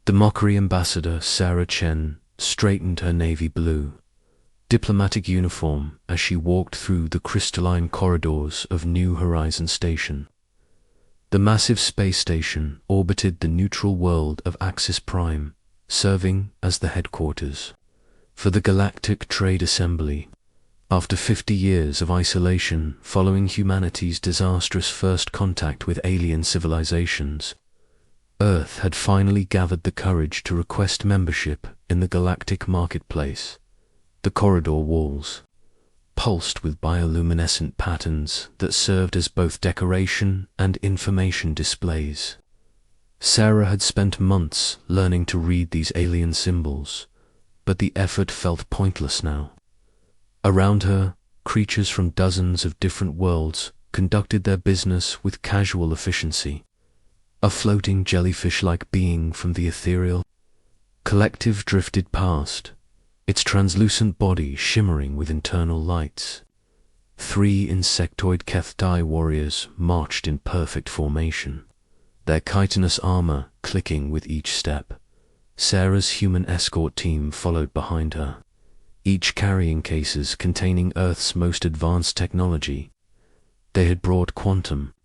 The Mockery ambassador, Sarah Chen, straightened her navy blue, diplomatic uniform as she walked through the crystalline corridors of New Horizon Station. The massive space station orbited the neutral world of Axis Prime, serving as the headquarters for the Galactic Trade Assembly. After 50 years of isolation following humanity's disastrous first contact with alien civilizations, Earth had finally gathered the courage to request membership in the galactic marketplace. The corridor walls, pulsed with bioluminescent patterns that served as both decoration and information displays. Sarah had spent months learning to read these alien symbols, but the effort felt pointless now. Around her, creatures from dozens of different worlds conducted their business with casual efficiency. A floating jellyfish-like being from the ethereal collective drifted past, its translucent body shimmering with internal lights. 3 insectoid Kethtai warriors marched in perfect formation, their chitinous armor clicking with each step. Sarah's human escort team followed behind her, each carrying cases containing Earth's most advanced technology. They had brought quantum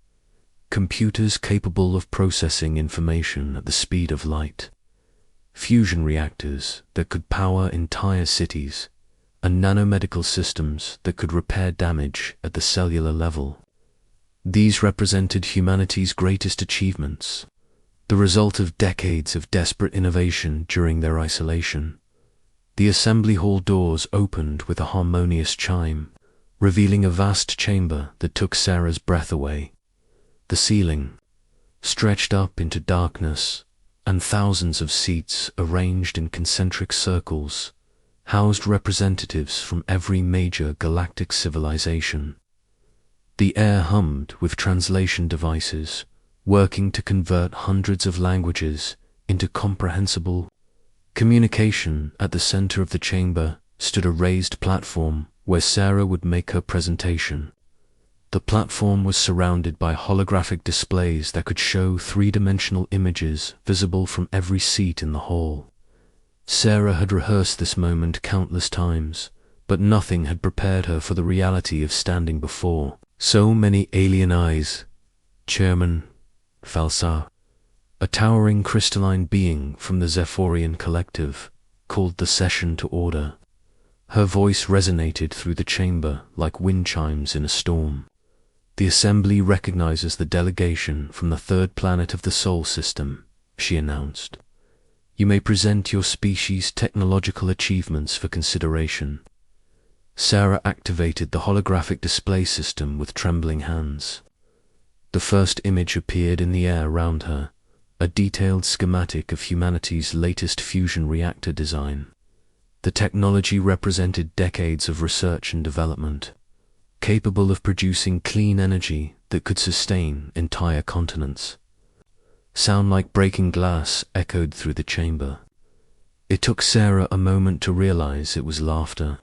computers capable of processing information at the speed of light, fusion reactors that could power entire cities, and nanomedical systems that could repair damage at the cellular level. These represented humanity's greatest achievements, the result of decades of desperate innovation during their isolation. The assembly hall doors opened with a harmonious chime, revealing a vast chamber that took Sarah's breath away. The ceiling stretched up into darkness, and thousands of seats arranged in concentric circles housed representatives from every major galactic civilization. The air hummed with translation devices, working to convert hundreds of languages into comprehensible communication. At the center of the chamber stood a raised platform where Sarah would make her presentation. The platform was surrounded by holographic displays that could show 3-dimensional images visible from every seat in the hall. Sarah had rehearsed this moment countless times, but nothing had prepared her for the reality of standing before so many alien eyes. Chairman Falsa, a towering crystalline being from the Zephyrian Collective, called the session to order. Her voice resonated through the chamber like wind chimes in a storm. The Assembly recognizes the delegation from the 3rd planet of the Sol System, she announced. You may present your species' technological achievements for consideration. Sarah activated the holographic display system with trembling hands. The first image appeared in the air around her, a detailed schematic of humanity's latest fusion reactor design. The technology represented decades of research and development, capable of producing clean energy that could sustain entire continents. Sound like breaking glass echoed through the chamber. It took Sarah a moment to realize it was laughter.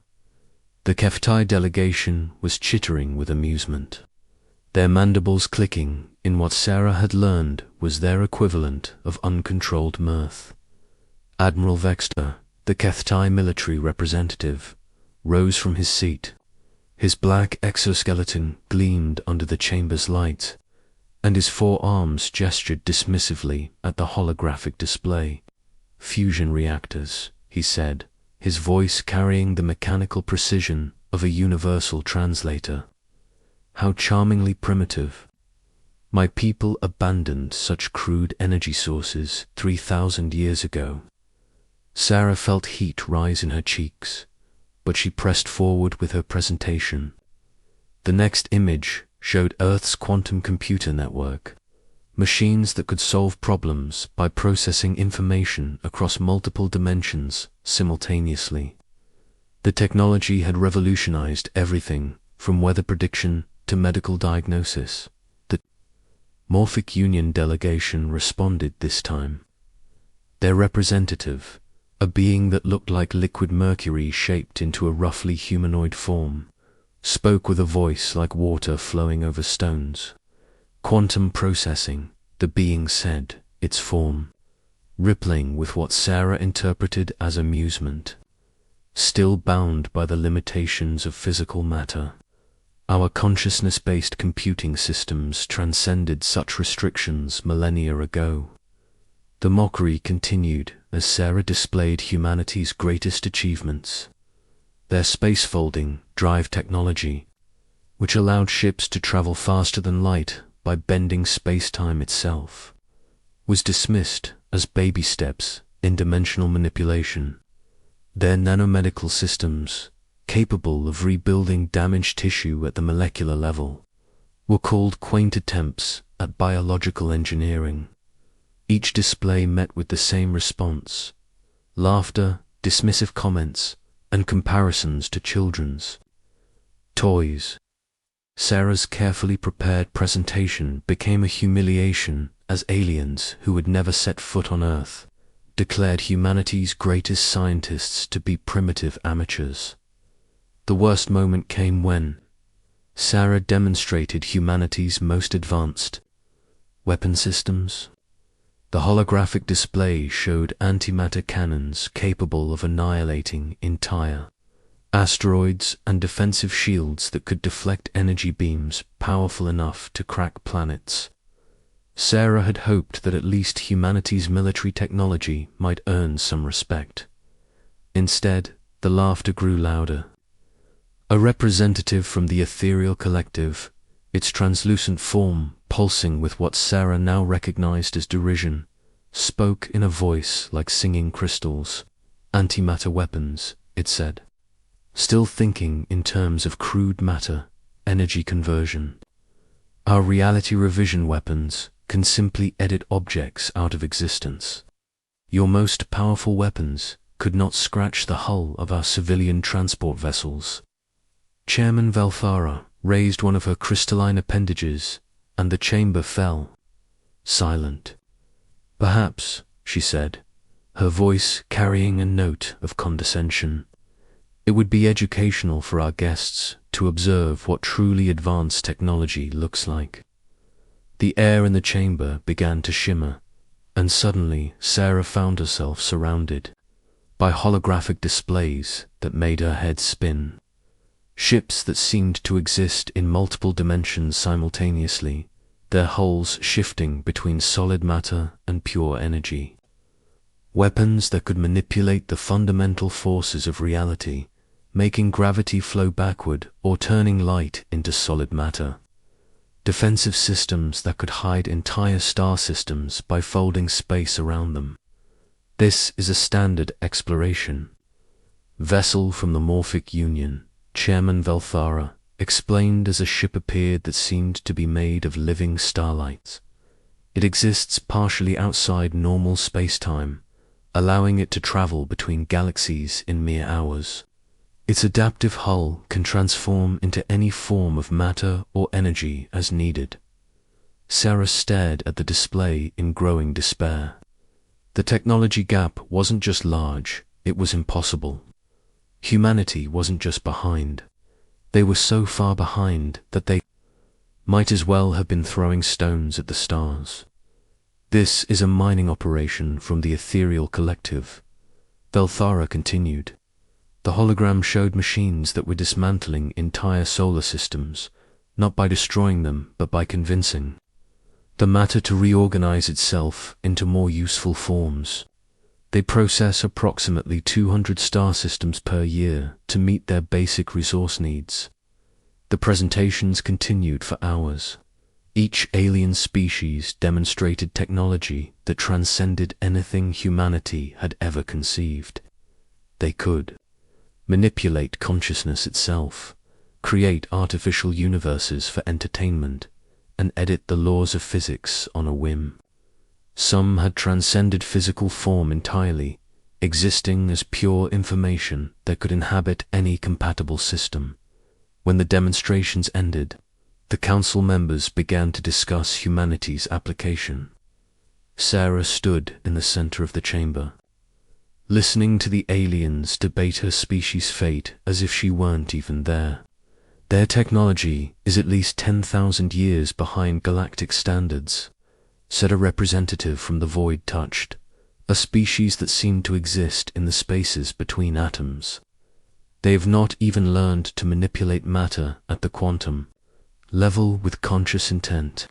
The Keftai delegation was chittering with amusement, their mandibles clicking in what Sarah had learned was their equivalent of uncontrolled mirth. Admiral Vexter, the Keftai military representative, rose from his seat. His black exoskeleton gleamed under the chamber's light, and his 4 arms gestured dismissively at the holographic display. Fusion reactors, he said, his voice carrying the mechanical precision of a universal translator. How charmingly primitive. My people abandoned such crude energy sources 3,000 years ago. Sarah felt heat rise in her cheeks, but she pressed forward with her presentation. The next image showed Earth's quantum computer network, machines that could solve problems by processing information across multiple dimensions simultaneously. The technology had revolutionized everything from weather prediction to medical diagnosis. The Morphic Union delegation responded this time. Their representative, a being that looked like liquid mercury shaped into a roughly humanoid form, spoke with a voice like water flowing over stones. Quantum processing, the being said, its form. rippling with what Sarah interpreted as amusement. Still bound by the limitations of physical matter, our consciousness-based computing systems transcended such restrictions millennia ago. The mockery continued as Sarah displayed humanity's greatest achievements. Their space-folding drive technology, which allowed ships to travel faster than light by bending space-time itself, was dismissed as baby steps in dimensional manipulation. Their nanomedical systems, capable of rebuilding damaged tissue at the molecular level, were called quaint attempts at biological engineering. Each display met with the same response: laughter, dismissive comments, and comparisons to children's toys. Sarah's carefully prepared presentation became a humiliation as aliens who had never set foot on Earth declared humanity's greatest scientists to be primitive amateurs. The worst moment came when Sarah demonstrated humanity's most advanced weapon systems. The holographic display showed antimatter cannons capable of annihilating entire asteroids and defensive shields that could deflect energy beams powerful enough to crack planets. Sarah had hoped that at least humanity's military technology might earn some respect. Instead, the laughter grew louder. A representative from the ethereal collective, its translucent form pulsing with what Sarah now recognized as derision, spoke in a voice like singing crystals. "Antimatter weapons," it said. "Still thinking in terms of crude matter, energy conversion. Our reality revision weapons can simply edit objects out of existence. Your most powerful weapons could not scratch the hull of our civilian transport vessels." Chairman Velthara raised one of her crystalline appendages, and the chamber fell silent. "Perhaps," she said, her voice carrying a note of condescension, "it would be educational for our guests to observe what truly advanced technology looks like." The air in the chamber began to shimmer, and suddenly Sarah found herself surrounded by holographic displays that made her head spin. Ships that seemed to exist in multiple dimensions simultaneously, their hulls shifting between solid matter and pure energy. Weapons that could manipulate the fundamental forces of reality, making gravity flow backward or turning light into solid matter. Defensive systems that could hide entire star systems by folding space around them. "This is a standard exploration vessel from the Morphic Union," Chairman Velthara explained as a ship appeared that seemed to be made of living starlights. "It exists partially outside normal space-time, allowing it to travel between galaxies in mere hours. Its adaptive hull can transform into any form of matter or energy as needed." Sarah stared at the display in growing despair. The technology gap wasn't just large, it was impossible. Humanity wasn't just behind. They were so far behind that they might as well have been throwing stones at the stars. "This is a mining operation from the ethereal collective," Velthara continued. The hologram showed machines that were dismantling entire solar systems, not by destroying them, but by convincing the matter to reorganize itself into more useful forms. They process approximately 200 star systems per year to meet their basic resource needs. The presentations continued for hours. Each alien species demonstrated technology that transcended anything humanity had ever conceived. They could manipulate consciousness itself, create artificial universes for entertainment, and edit the laws of physics on a whim. Some had transcended physical form entirely, existing as pure information that could inhabit any compatible system. When the demonstrations ended, the council members began to discuss humanity's application. Sarah stood in the center of the chamber, listening to the aliens debate her species' fate as if she weren't even there. "Their technology is at least 10,000 years behind galactic standards," said a representative from the void touched, a species that seemed to exist in the spaces between atoms. They have not even learned to manipulate matter at the quantum level with conscious intent.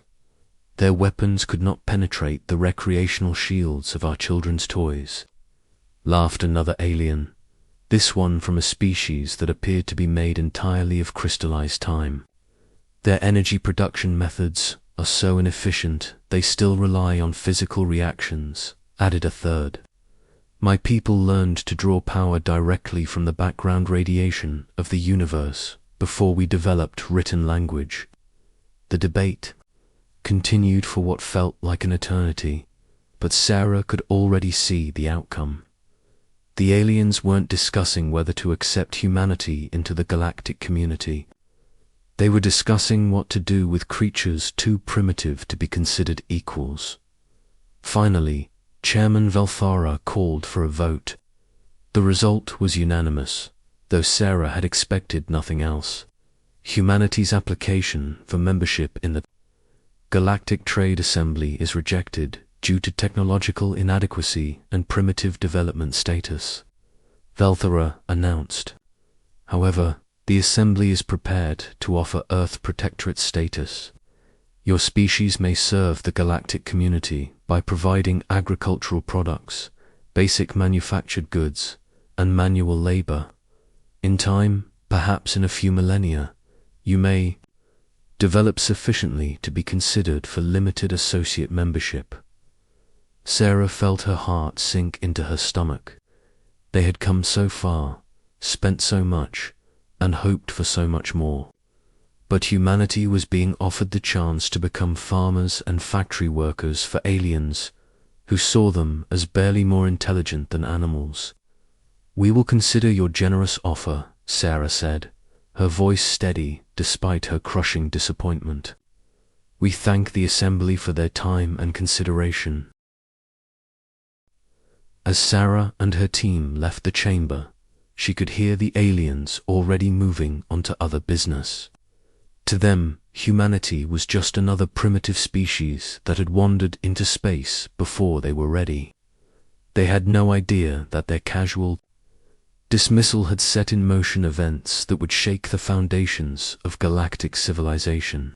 Their weapons could not penetrate the recreational shields of our children's toys. Laughed another alien, this one from a species that appeared to be made entirely of crystallized time. Their energy production methods are so inefficient they still rely on physical reactions, added a third. My people learned to draw power directly from the background radiation of the universe before we developed written language. The debate continued for what felt like an eternity, but Sarah could already see the outcome. The aliens weren't discussing whether to accept humanity into the galactic community. They were discussing what to do with creatures too primitive to be considered equals. Finally, Chairman Velthara called for a vote. The result was unanimous, though Sarah had expected nothing else. Humanity's application for membership in the Galactic Trade Assembly is rejected due to technological inadequacy and primitive development status, Velthara announced. However, the Assembly is prepared to offer Earth Protectorate status. Your species may serve the galactic community by providing agricultural products, basic manufactured goods, and manual labor. In time, perhaps in a few millennia, you may develop sufficiently to be considered for limited associate membership. Sarah felt her heart sink into her stomach. They had come so far, spent so much, and hoped for so much more. But humanity was being offered the chance to become farmers and factory workers for aliens who saw them as barely more intelligent than animals. We will consider your generous offer, Sarah said, her voice steady despite her crushing disappointment. We thank the Assembly for their time and consideration. As Sarah and her team left the chamber, she could hear the aliens already moving onto other business. To them, humanity was just another primitive species that had wandered into space before they were ready. They had no idea that their casual dismissal had set in motion events that would shake the foundations of galactic civilization.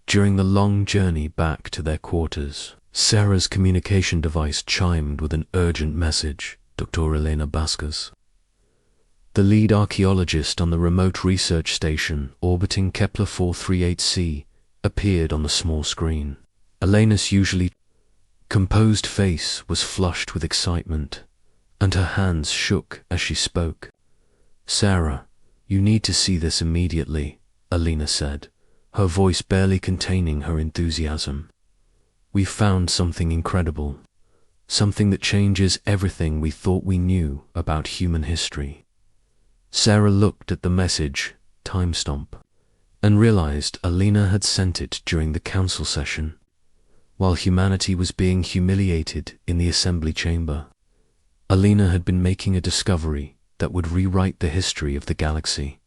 During the long journey back to their quarters, Sarah's communication device chimed with an urgent message, Dr. Elena Baskas. The lead archaeologist on the remote research station orbiting Kepler 438c appeared on the small screen. Elena's usually composed face was flushed with excitement, and her hands shook as she spoke. Sarah, you need to see this immediately, Elena said, her voice barely containing her enthusiasm. We've found something incredible, something that changes everything we thought we knew about human history. Sarah looked at the message, timestamp, and realized Elena had sent it during the council session, while humanity was being humiliated in the assembly chamber. Elena had been making a discovery that would rewrite the history of the galaxy.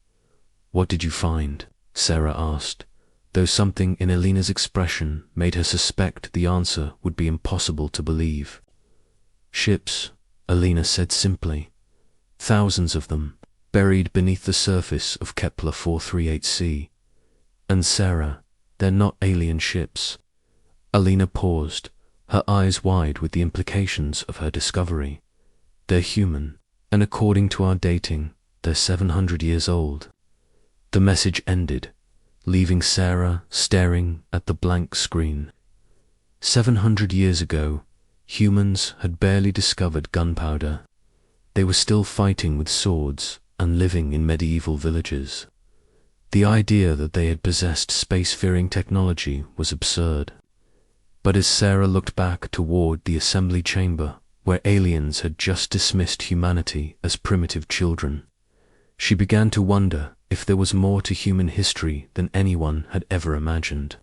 What did you find? Sarah asked, though something in Elena's expression made her suspect the answer would be impossible to believe. Ships, Elena said simply. Thousands of them, buried beneath the surface of Kepler 438c. And Sarah, they're not alien ships. Elena paused, her eyes wide with the implications of her discovery. They're human, and according to our dating, they're 700 years old. The message ended, leaving Sarah staring at the blank screen. 700 years ago, humans had barely discovered gunpowder. They were still fighting with swords and living in medieval villages. The idea that they had possessed spacefaring technology was absurd. But as Sarah looked back toward the assembly chamber, where aliens had just dismissed humanity as primitive children, she began to wonder if there was more to human history than anyone had ever imagined.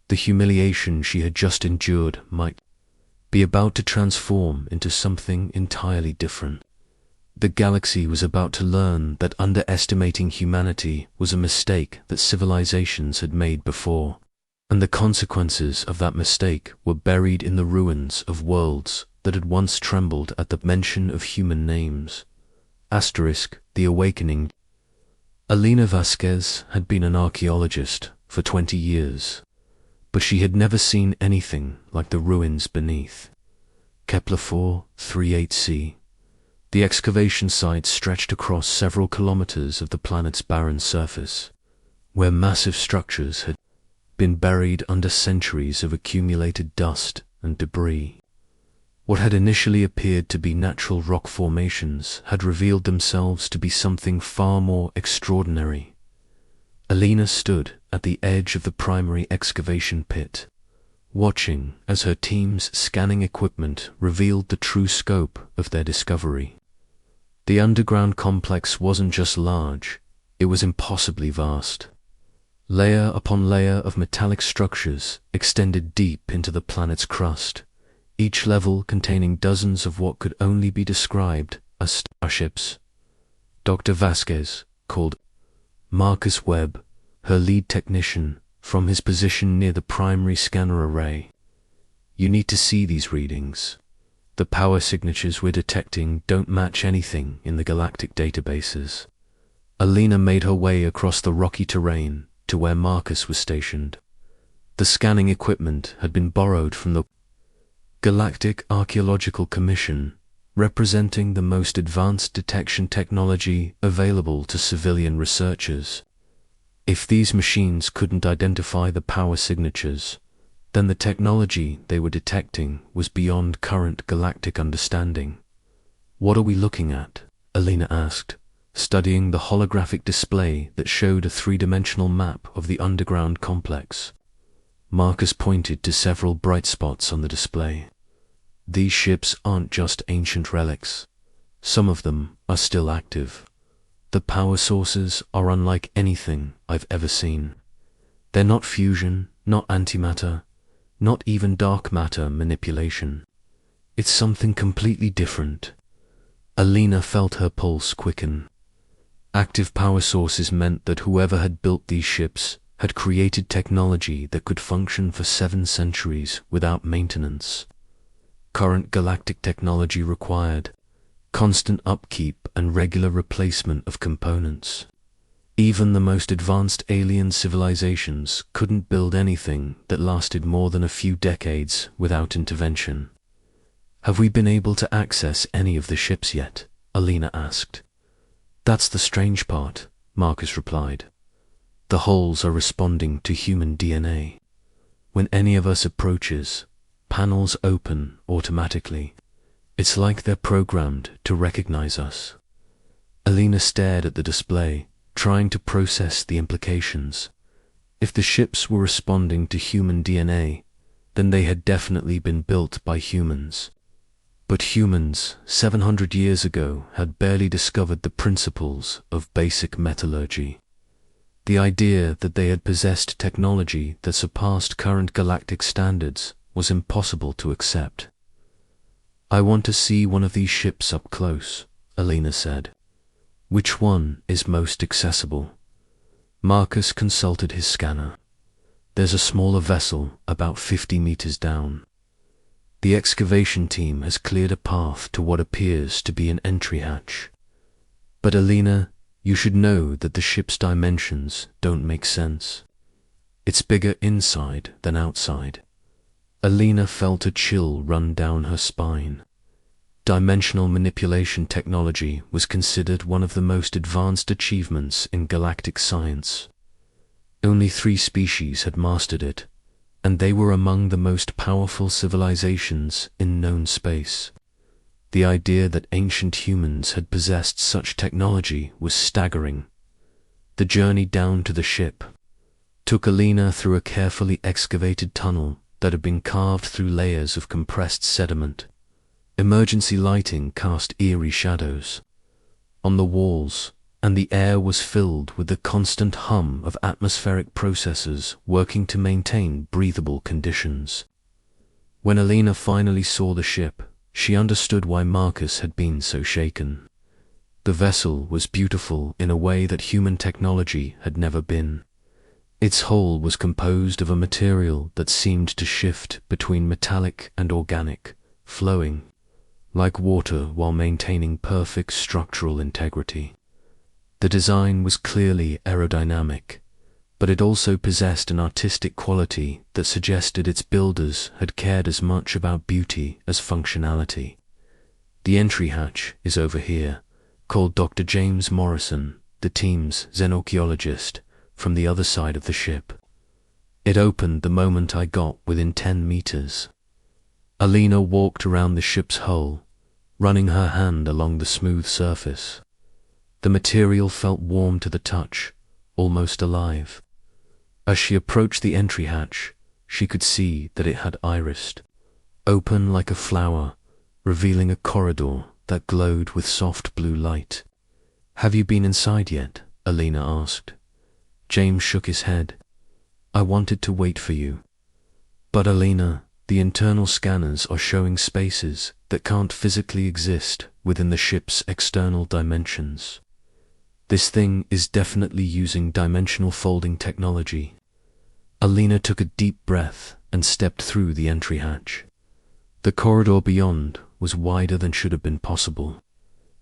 The humiliation she had just endured might be about to transform into something entirely different. The galaxy was about to learn that underestimating humanity was a mistake that civilizations had made before, and the consequences of that mistake were buried in the ruins of worlds that had once trembled at the mention of human names. The Awakening. Alina Vasquez had been an archaeologist for 20 years, but she had never seen anything like the ruins beneath. Kepler 438c. The excavation site stretched across several kilometers of the planet's barren surface, where massive structures had been buried under centuries of accumulated dust and debris. What had initially appeared to be natural rock formations had revealed themselves to be something far more extraordinary. Alina stood at the edge of the primary excavation pit, watching as her team's scanning equipment revealed the true scope of their discovery. The underground complex wasn't just large, it was impossibly vast. Layer upon layer of metallic structures extended deep into the planet's crust, each level containing dozens of what could only be described as starships. Dr. Vasquez called Marcus Webb, her lead technician, from his position near the primary scanner array. "You need to see these readings. The power signatures we're detecting don't match anything in the galactic databases." Alina made her way across the rocky terrain to where Marcus was stationed. The scanning equipment had been borrowed from the Galactic Archaeological Commission, representing the most advanced detection technology available to civilian researchers. If these machines couldn't identify the power signatures, then the technology they were detecting was beyond current galactic understanding. "What are we looking at?" Alina asked, studying the holographic display that showed a three-dimensional map of the underground complex. Marcus pointed to several bright spots on the display. "These ships aren't just ancient relics. Some of them are still active. The power sources are unlike anything I've ever seen. They're not fusion, not antimatter, not even dark matter manipulation. It's something completely different." Alina felt her pulse quicken. Active power sources meant that whoever had built these ships had created technology that could function for 7 centuries without maintenance. Current galactic technology required constant upkeep and regular replacement of components. Even the most advanced alien civilizations couldn't build anything that lasted more than a few decades without intervention. "Have we been able to access any of the ships yet?" Alina asked. "That's the strange part," Marcus replied. "The hulls are responding to human DNA. When any of us approaches, panels open automatically. It's like they're programmed to recognize us." Alina stared at the display, trying to process the implications. If the ships were responding to human DNA, then they had definitely been built by humans. But humans, 700 years ago, had barely discovered the principles of basic metallurgy. The idea that they had possessed technology that surpassed current galactic standards was impossible to accept. "I want to see one of these ships up close," Alina said. "Which one is most accessible?" Marcus consulted his scanner. "There's a smaller vessel about 50 meters down. The excavation team has cleared a path to what appears to be an entry hatch. But Alina, you should know that the ship's dimensions don't make sense. It's bigger inside than outside." Alina felt a chill run down her spine. Dimensional manipulation technology was considered one of the most advanced achievements in galactic science. Only 3 species had mastered it, and they were among the most powerful civilizations in known space. The idea that ancient humans had possessed such technology was staggering. The journey down to the ship took Alina through a carefully excavated tunnel that had been carved through layers of compressed sediment. Emergency lighting cast eerie shadows on the walls, and the air was filled with the constant hum of atmospheric processes working to maintain breathable conditions. When Alina finally saw the ship, she understood why Marcus had been so shaken. The vessel was beautiful in a way that human technology had never been. Its hull was composed of a material that seemed to shift between metallic and organic, flowing like water while maintaining perfect structural integrity. The design was clearly aerodynamic, but it also possessed an artistic quality that suggested its builders had cared as much about beauty as functionality. The entry hatch is over here, called Dr. James Morrison, the team's xenarchaeologist, from the other side of the ship. It opened the moment I got within 10 meters. Alina walked around the ship's hull, running her hand along the smooth surface. The material felt warm to the touch, almost alive. As she approached the entry hatch, she could see that it had irised, open like a flower, revealing a corridor that glowed with soft blue light. "Have you been inside yet?" Alina asked. James shook his head. "I wanted to wait for you." "But Alina, the internal scanners are showing spaces that can't physically exist within the ship's external dimensions. This thing is definitely using dimensional folding technology." Alina took a deep breath and stepped through the entry hatch. The corridor beyond was wider than should have been possible,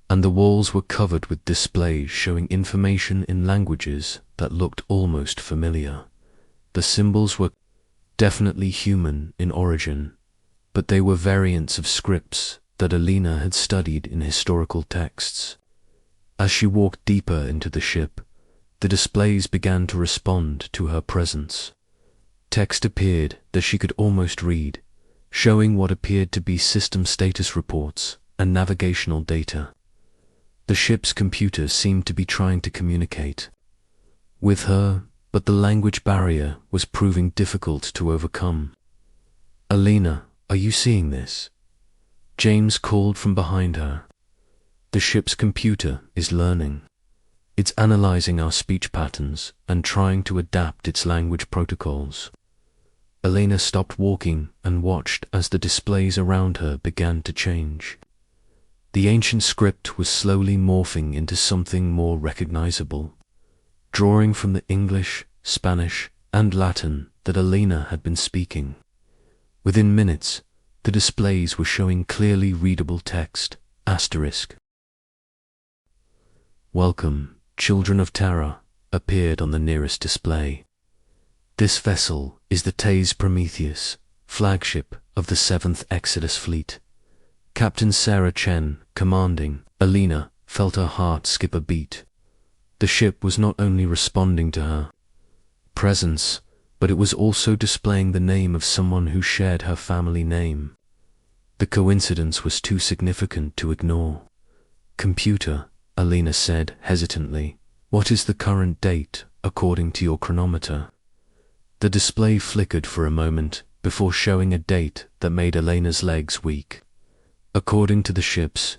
and the walls were covered with displays showing information in languages that looked almost familiar. The symbols were definitely human in origin, but they were variants of scripts that Alina had studied in historical texts. As she walked deeper into the ship, the displays began to respond to her presence. Text appeared that she could almost read, showing what appeared to be system status reports and navigational data. The ship's computer seemed to be trying to communicate with her, but the language barrier was proving difficult to overcome. "Alina, are you seeing this?" James called from behind her. "The ship's computer is learning. It's analyzing our speech patterns and trying to adapt its language protocols." Alina stopped walking and watched as the displays around her began to change. The ancient script was slowly morphing into something more recognizable, drawing from the English, Spanish, and Latin that Alina had been speaking. Within minutes, the displays were showing clearly readable text, asterisk. "Welcome, Children of Terra," appeared on the nearest display. "This vessel is the Thais Prometheus, flagship of the 7th Exodus Fleet. Captain Sarah Chen commanding." Alina felt her heart skip a beat. The ship was not only responding to her presence, but it was also displaying the name of someone who shared her family name. The coincidence was too significant to ignore. "Computer," Alina said hesitantly, "what is the current date according to your chronometer?" The display flickered for a moment before showing a date that made Alina's legs weak. According to the ship's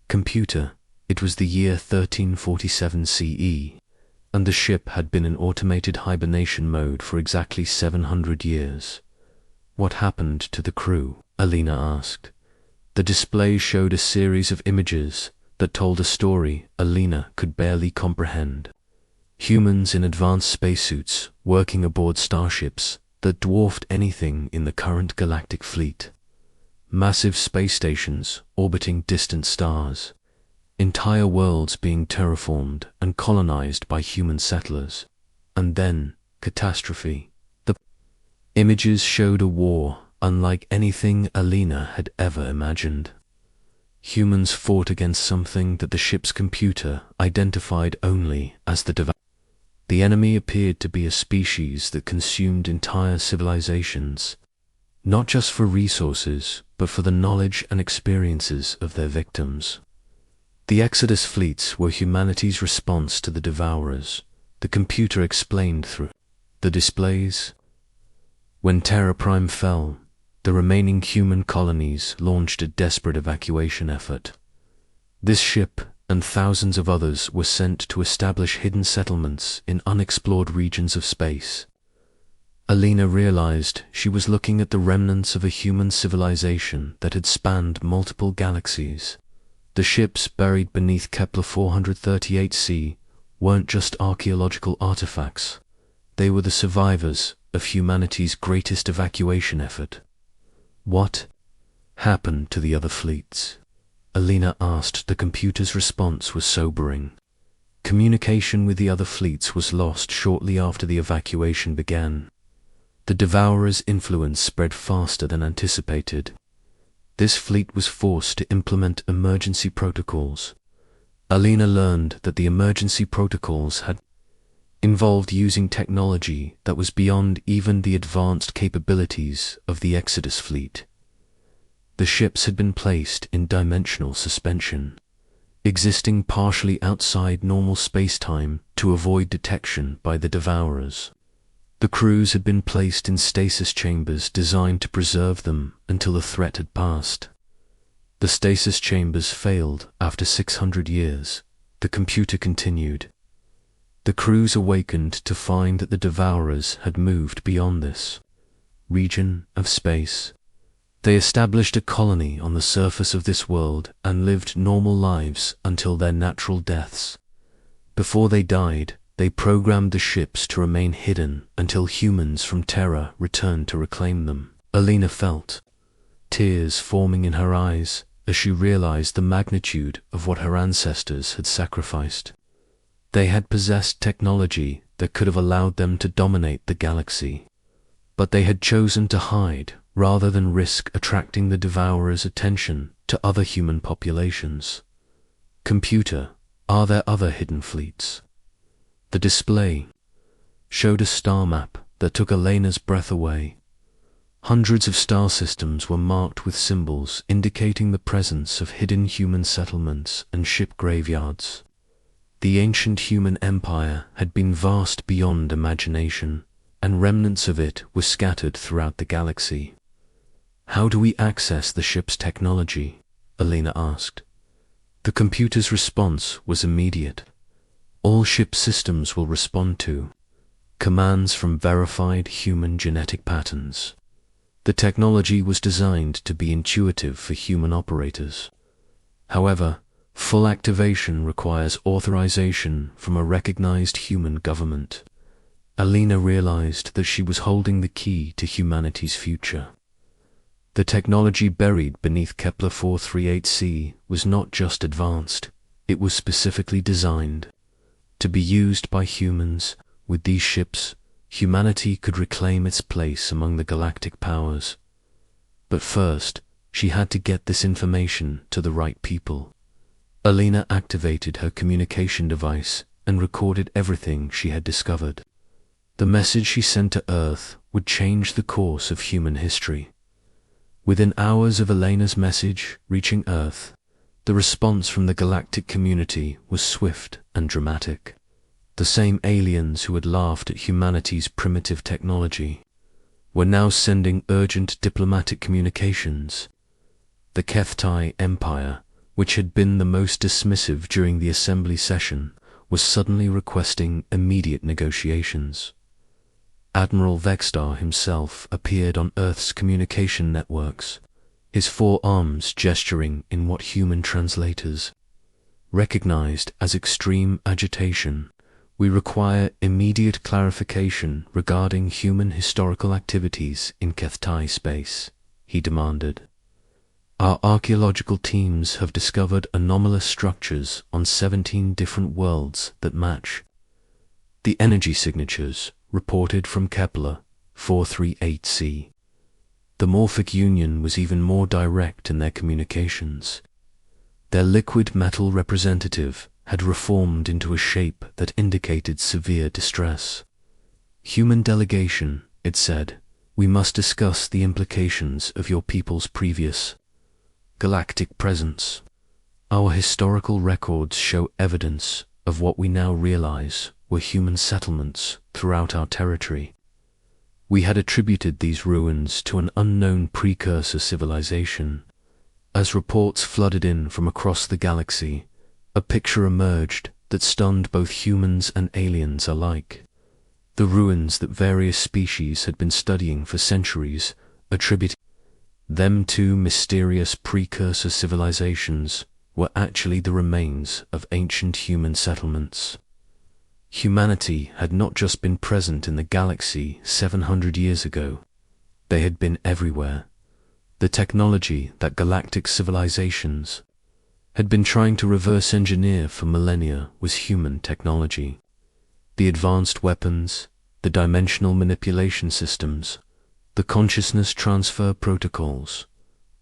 computer, it was the year 1347 CE, and the ship had been in automated hibernation mode for exactly 700 years. "What happened to the crew?" Alina asked. The display showed a series of images that told a story Alina could barely comprehend. Humans in advanced spacesuits working aboard starships that dwarfed anything in the current galactic fleet. Massive space stations orbiting distant stars. Entire worlds being terraformed and colonized by human settlers. And then, catastrophe. The images showed a war unlike anything Alina had ever imagined. Humans fought against something that the ship's computer identified only as the devourer. The enemy appeared to be a species that consumed entire civilizations, not just for resources, but for the knowledge and experiences of their victims. The Exodus fleets were humanity's response to the Devourers, the computer explained through the displays. When Terra Prime fell, the remaining human colonies launched a desperate evacuation effort. This ship and thousands of others were sent to establish hidden settlements in unexplored regions of space. Alina realized she was looking at the remnants of a human civilization that had spanned multiple galaxies. The ships buried beneath Kepler 438c weren't just archaeological artifacts. They were the survivors of humanity's greatest evacuation effort. What happened to the other fleets? Alina asked. The computer's response was sobering. Communication with the other fleets was lost shortly after the evacuation began. The Devourer's influence spread faster than anticipated. This fleet was forced to implement emergency protocols. Alina learned that the emergency protocols had involved using technology that was beyond even the advanced capabilities of the Exodus fleet. The ships had been placed in dimensional suspension, existing partially outside normal space-time to avoid detection by the Devourers. The crews had been placed in stasis chambers designed to preserve them until the threat had passed. The stasis chambers failed after 600 years. The computer continued. The crews awakened to find that the Devourers had moved beyond this region of space. They established a colony on the surface of this world and lived normal lives until their natural deaths. Before they died, they programmed the ships to remain hidden until humans from Terra returned to reclaim them. Alina felt tears forming in her eyes as she realized the magnitude of what her ancestors had sacrificed. They had possessed technology that could have allowed them to dominate the galaxy, but they had chosen to hide rather than risk attracting the Devourer's attention to other human populations. Computer, are there other hidden fleets? The display showed a star map that took Alina's breath away. Hundreds of star systems were marked with symbols indicating the presence of hidden human settlements and ship graveyards. The ancient human empire had been vast beyond imagination, and remnants of it were scattered throughout the galaxy. How do we access the ship's technology? Alina asked. The computer's response was immediate. All ship systems will respond to commands from verified human genetic patterns. The technology was designed to be intuitive for human operators. However, full activation requires authorization from a recognized human government. Alina realized that she was holding the key to humanity's future. The technology buried beneath Kepler 438c was not just advanced, it was specifically designed to be used by humans. With these ships, humanity could reclaim its place among the galactic powers. But first, she had to get this information to the right people. Alina activated her communication device and recorded everything she had discovered. The message she sent to Earth would change the course of human history. Within hours of Alina's message reaching Earth, the response from the galactic community was swift and dramatic. The same aliens who had laughed at humanity's primitive technology were now sending urgent diplomatic communications. The Kethtai Empire, which had been the most dismissive during the assembly session, was suddenly requesting immediate negotiations. Admiral Vextar himself appeared on Earth's communication networks, his four arms gesturing in what human translators recognized as extreme agitation. We require immediate clarification regarding human historical activities in Kethtai space, he demanded. Our archaeological teams have discovered anomalous structures on 17 different worlds that match the energy signatures reported from Kepler 438c. The Morphic Union was even more direct in their communications. Their liquid metal representative had reformed into a shape that indicated severe distress. Human delegation, it said, we must discuss the implications of your people's previous galactic presence. Our historical records show evidence of what we now realize were human settlements throughout our territory. We had attributed these ruins to an unknown precursor civilization. As reports flooded in from across the galaxy, a picture emerged that stunned both humans and aliens alike. The ruins that various species had been studying for centuries attributed them to mysterious precursor civilizations were actually the remains of ancient human settlements. Humanity had not just been present in the galaxy 700 years ago, they had been everywhere. The technology that galactic civilizations had been trying to reverse engineer for millennia was human technology. The advanced weapons, the dimensional manipulation systems, the consciousness transfer protocols,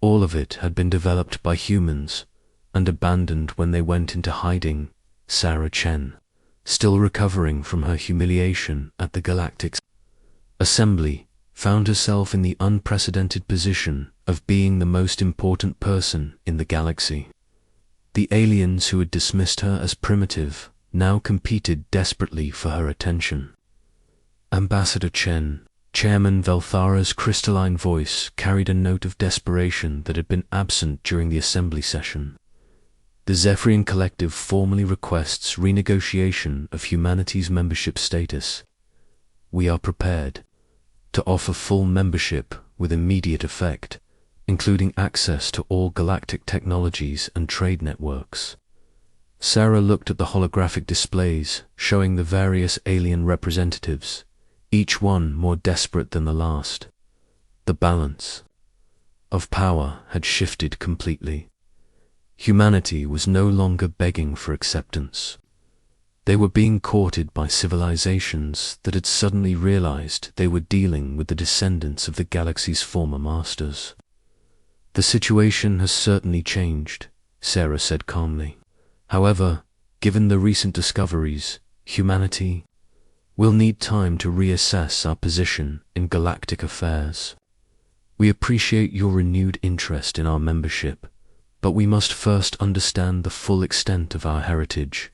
all of it had been developed by humans and abandoned when they went into hiding. Sarah Chen, still recovering from her humiliation at the Galactic Assembly, found herself in the unprecedented position of being the most important person in the galaxy. The aliens who had dismissed her as primitive now competed desperately for her attention. Ambassador Chen, Chairman Velthara's crystalline voice carried a note of desperation that had been absent during the assembly session. The Zephyrian Collective formally requests renegotiation of humanity's membership status. We are prepared to offer full membership with immediate effect, including access to all galactic technologies and trade networks. Sarah looked at the holographic displays showing the various alien representatives, each one more desperate than the last. The balance of power had shifted completely. Humanity was no longer begging for acceptance. They were being courted by civilizations that had suddenly realized they were dealing with the descendants of the galaxy's former masters. The situation has certainly changed, Sarah said calmly. However, given the recent discoveries, humanity will need time to reassess our position in galactic affairs. We appreciate your renewed interest in our membership, but we must first understand the full extent of our heritage.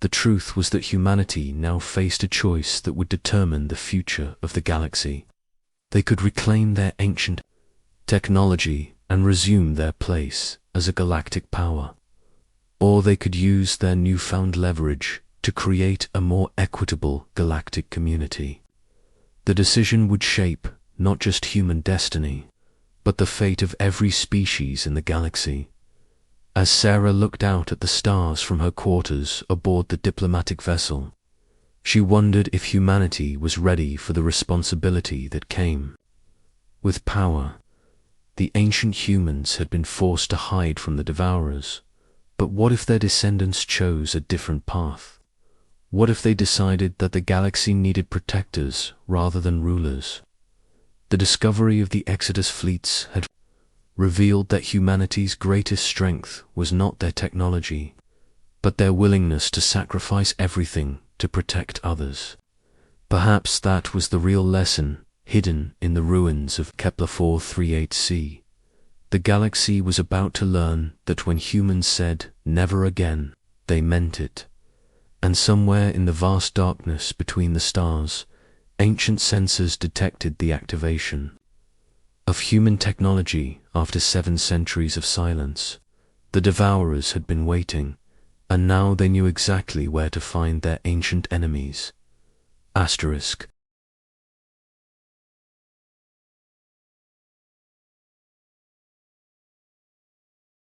The truth was that humanity now faced a choice that would determine the future of the galaxy. They could reclaim their ancient technology and resume their place as a galactic power, or they could use their newfound leverage to create a more equitable galactic community. The decision would shape not just human destiny, but the fate of every species in the galaxy. As Sarah looked out at the stars from her quarters aboard the diplomatic vessel, she wondered if humanity was ready for the responsibility that came. With power, the ancient humans had been forced to hide from the Devourers, but what if their descendants chose a different path? What if they decided that the galaxy needed protectors rather than rulers? The discovery of the Exodus fleets had revealed that humanity's greatest strength was not their technology, but their willingness to sacrifice everything to protect others. Perhaps that was the real lesson hidden in the ruins of Kepler 438c. The galaxy was about to learn that when humans said, "never again," they meant it. And somewhere in the vast darkness between the stars, ancient sensors detected the activation of human technology. After 7 centuries of silence, the Devourers had been waiting, and now they knew exactly where to find their ancient enemies. Asterisk.